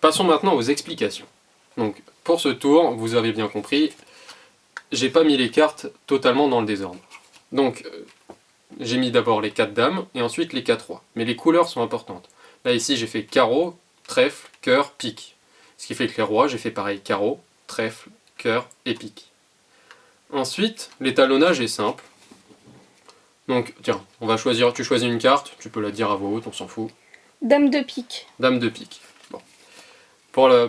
Passons maintenant aux explications. Donc, pour ce tour, vous avez bien compris, j'ai pas mis les cartes totalement dans le désordre. Donc, j'ai mis d'abord les 4 dames, et ensuite les 4 rois. Mais les couleurs sont importantes. Là, ici, j'ai fait carreau, trèfle, cœur, pique. Ce qui fait que les rois, j'ai fait pareil, carreau, trèfle, cœur et pique. Ensuite, l'étalonnage est simple. Donc, tiens, on va choisir, tu choisis une carte, tu peux la dire à voix haute, on s'en fout. Dame de pique. Dame de pique. Bon. Pour le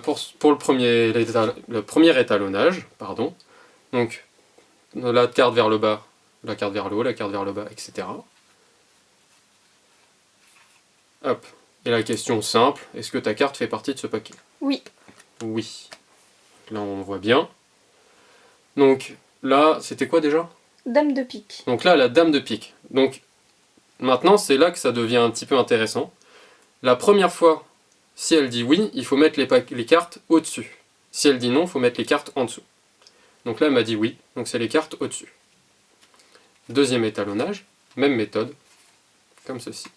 premier étalonnage, pardon, donc la carte vers le bas, la carte vers le haut, la carte vers le bas, etc. Hop. Et la question simple, est-ce que ta carte fait partie de ce paquet? Oui. Oui. Là, on voit bien. Donc, là, c'était quoi déjà? Dame de pique. Donc là, la dame de pique. Donc, maintenant, c'est là que ça devient un petit peu intéressant. La première fois, si elle dit oui, il faut mettre les cartes au-dessus. Si elle dit non, il faut mettre les cartes en dessous. Donc là, elle m'a dit oui, donc c'est les cartes au-dessus. Deuxième étalonnage, même méthode, comme ceci.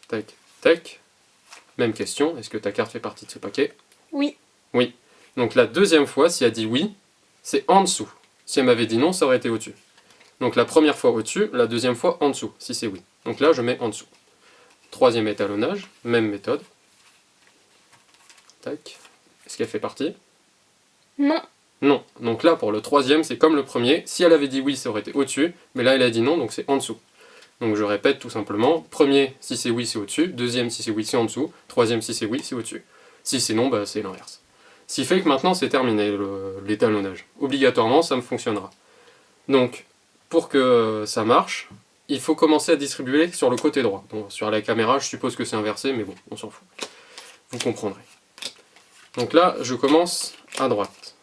Tac, tac. Même question, est-ce que ta carte fait partie de ce paquet? Oui. Oui. Donc la deuxième fois, si elle dit oui, c'est en dessous. Si elle m'avait dit non, ça aurait été au-dessus. Donc la première fois au-dessus, la deuxième fois en dessous, si c'est oui. Donc là, je mets en dessous. Troisième étalonnage, même méthode. Tac. Est-ce qu'elle fait partie? Non. Non. Donc là, pour le troisième, c'est comme le premier. Si elle avait dit oui, ça aurait été au-dessus. Mais là, elle a dit non, donc c'est en dessous. Donc je répète tout simplement. Premier, si c'est oui, c'est au-dessus. Deuxième, si c'est oui, c'est en dessous. Troisième, si c'est oui, c'est au-dessus. Si c'est non, bah, c'est l'inverse. Ce qui fait que maintenant, c'est terminé l'étalonnage. Obligatoirement, ça me fonctionnera. Donc, pour que ça marche, il faut commencer à distribuer sur le côté droit. Donc, sur la caméra, je suppose que c'est inversé, mais bon, on s'en fout. Vous comprendrez. Donc là, je commence à droite.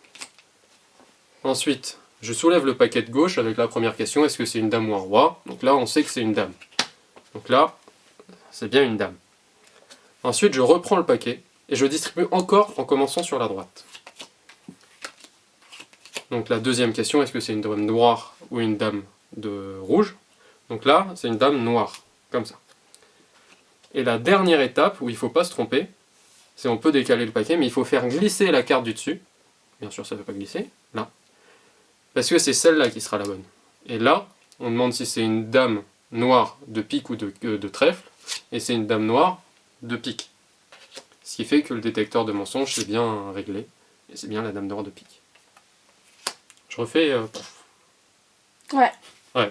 Ensuite, je soulève le paquet de gauche avec la première question, est-ce que c'est une dame ou un roi? Donc là, on sait que c'est une dame. Donc là, c'est bien une dame. Ensuite, je reprends le paquet et je distribue encore en commençant sur la droite. Donc la deuxième question, est-ce que c'est une dame noire ou une dame de rouge? Donc là, c'est une dame noire, comme ça. Et la dernière étape, où il ne faut pas se tromper, c'est on peut décaler le paquet, mais il faut faire glisser la carte du dessus. Bien sûr, ça ne peut pas glisser, là. Parce que c'est celle-là qui sera la bonne. Et là, on demande si c'est une dame noire de pique ou de trèfle, et c'est une dame noire de pique. Ce qui fait que le détecteur de mensonges c'est bien réglé, et c'est bien la dame noire de pique. Je refais... Ouais. Ouais.